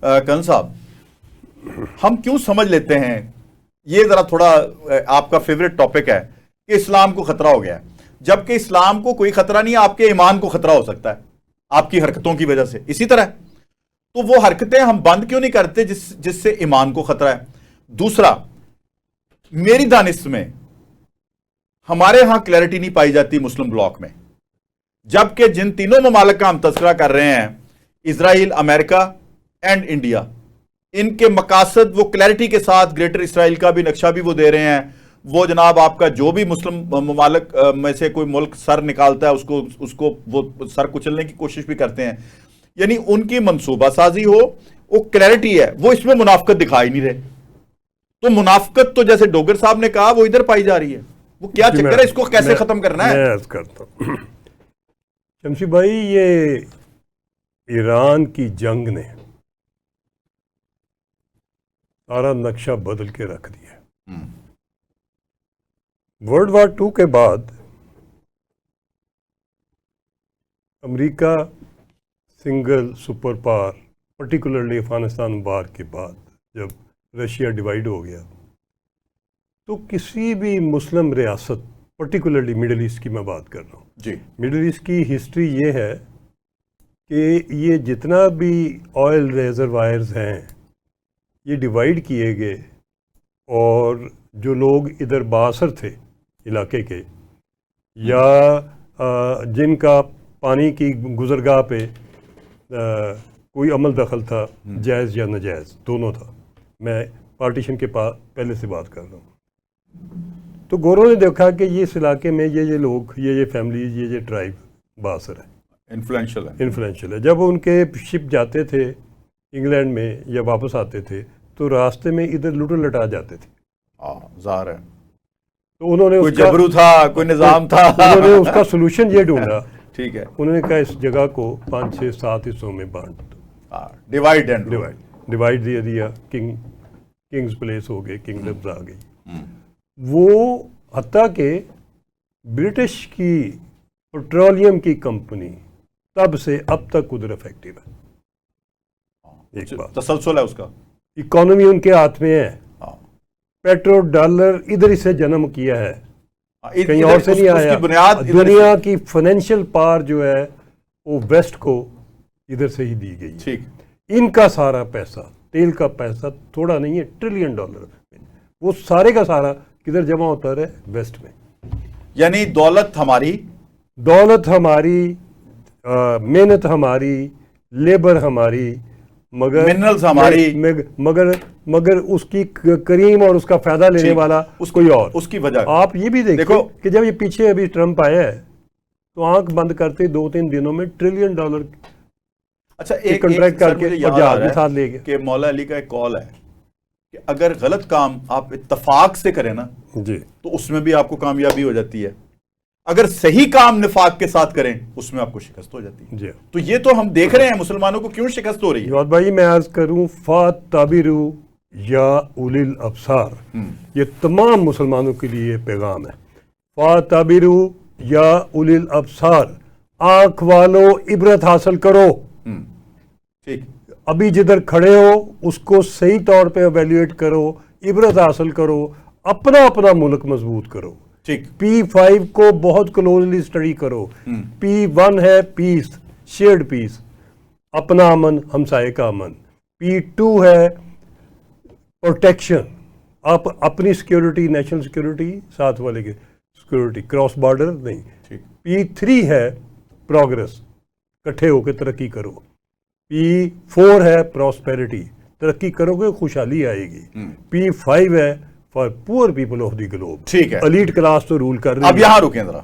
کنل صاحب ہم کیوں سمجھ لیتے ہیں, یہ ذرا تھوڑا آپ کا فیوریٹ ٹاپک ہے کہ اسلام کو خطرہ ہو گیا ہے, جبکہ اسلام کو کوئی خطرہ نہیں ہے, آپ کے ایمان کو خطرہ ہو سکتا ہے آپ کی حرکتوں کی وجہ سے. اسی طرح تو وہ حرکتیں ہم بند کیوں نہیں کرتے جس سے ایمان کو خطرہ ہے. دوسرا, میری دانش میں ہمارے ہاں کلیئرٹی نہیں پائی جاتی مسلم بلاک میں, جبکہ جن تینوں ممالک کا ہم تذکرہ کر رہے ہیں, اسرائیل, امریکہ اینڈ انڈیا, ان کے مقاصد وہ کلیئرٹی کے ساتھ گریٹر اسرائیل کا بھی نقشہ بھی وہ دے رہے ہیں. وہ جناب آپ کا جو بھی مسلم ممالک میں سے کوئی ملک سر نکالتا ہے اس کو وہ سر کچلنے کی کوشش بھی کرتے ہیں. یعنی ان کی منصوبہ سازی ہو, وہ کلیئرٹی ہے, وہ اس میں منافقت دکھا ہی نہیں رہے. تو منافقت تو جیسے ڈوگر صاحب نے کہا وہ ادھر پائی جا رہی ہے, وہ کیا چکر ہے, اس کو کیسے ختم کرنا ہے؟ میں عرض کرتا ہوں شمشی بھائی, یہ ایران کی جنگ نے سارا نقشہ بدل کے رکھ دیا. ورلڈ وار 2 کے بعد امریکہ single super power, particularly Afghanistan war کے بعد جب رشیا ڈیوائیڈ ہو گیا, تو کسی بھی مسلم ریاست, پرٹیکولرلی مڈل ایسٹ کی میں بات کر رہا ہوں جی, مڈل ایسٹ کی ہسٹری یہ ہے کہ یہ جتنا بھی آئل ریزروائرز ہیں یہ ڈیوائیڈ کیے گئے, اور جو لوگ ادھر بااثر تھے علاقے کے, یا جن کا پانی کی گزرگاہ پہ کوئی عمل دخل تھا, جائز یا ناجائز دونوں تھا, میں پارٹیشن کے پہلے سے بات کر رہا ہوں, تو گوروں نے دیکھا کہ یہ اس علاقے میں یہ لوگ, یہ فیملیز, یہ ٹرائب بااثر ہے, انفلوئنشل ہے. جب ان کے شپ جاتے تھے انگلینڈ میں یا واپس آتے تھے تو راستے میں ادھر لوٹ لٹا جاتے تھے. ظاہر ہے, تو انہوں نے کوئی جبرو تھا, کوئی نظام تھا, انہوں نے اس کا سلوشن یہ ڈھونڈا. ٹھیک ہے, انہوں نے کہا اس جگہ کو 5 6 7 حصوں میں بانٹ دو, ڈیوائڈ دیا, کنگز پلیس ہو گئے, کنگڈمز آ گئی. وہ حتیٰ کہ برٹش کی پیٹرولیم کی کمپنی تب سے اب تک ادھر افیکٹو ہے. ایک بات تسلسل ہے اس کا, اکانومی ان کے ہاتھ میں ہے, پیٹرو ڈالر ادھر سے جنم کیا ہے, کہیں اور سے نہیں آیا. دنیا کی فائنینشیل پاور جو ہے وہ ویسٹ کو ادھر سے ہی دی گئی. ٹھیک, ان کا سارا پیسہ, تیل کا پیسہ تھوڑا نہیں ہے, $1 ٹریلین, وہ سارے کا سارا کدھر جمع ہوتا رہے, ویسٹ میں. یعنی دولت ہماری, محنت ہماری, لیبر ہماری, مگر منرلز ہماری, مگر اس کی کریم اور اس کا فائدہ لینے والا کوئی اور. اس کی وجہ آپ یہ بھی دیکھو کہ جب یہ پیچھے ابھی ٹرمپ آیا ہے تو آنکھ بند کرتے 2-3 دنوں میں $1 ٹریلین اچھا ایک کنٹریکٹ کر کے جہاز کے ساتھ لے گئے. کہ مولا علی کا ایک کال ہے کہ اگر غلط کام آپ اتفاق سے کریں نا جی تو اس میں بھی آپ کو کامیابی ہو جاتی ہے, اگر صحیح کام نفاق کے ساتھ کریں اس میں آپ کو شکست ہو جاتی ہے. جی, تو یہ تو ہم دیکھ رہے ہیں مسلمانوں کو کیوں شکست ہو رہی ہے. جواد بھائی میں عرض کروں, فاتبروا یا اولی الابصار, یہ تمام مسلمانوں کے لیے پیغام ہے. فاتبروا یا اولی الابصار, آنکھ والو عبرت حاصل کرو. ٹھیک, ابھی جدھر کھڑے ہو اس کو صحیح طور پہ ایویلیویٹ کرو, عبرت حاصل کرو, اپنا ملک مضبوط کرو. ٹھیک, P5 کو بہت کلوزلی اسٹڈی کرو. P1 ہے پیس, شیئرڈ پیس, اپنا امن, ہمسائے کا امن. P2 ہے پروٹیکشن, آپ اپنی سیکیورٹی, نیشنل سیکیورٹی, ساتھ والے کی سیکیورٹی, کراس بارڈر نہیں. P3 ہے پروگرس, کٹھے ہو کے ترقی کرو. P4 ہے پراسپیرٹی, ترقی کرو گے خوشحالی آئے گی. P5 ہے for poor people of the globe. ٹھیک ہے, ایلیٹ کلاس تو رول کر رہی ہے. اب یہاں رکیں ذرا.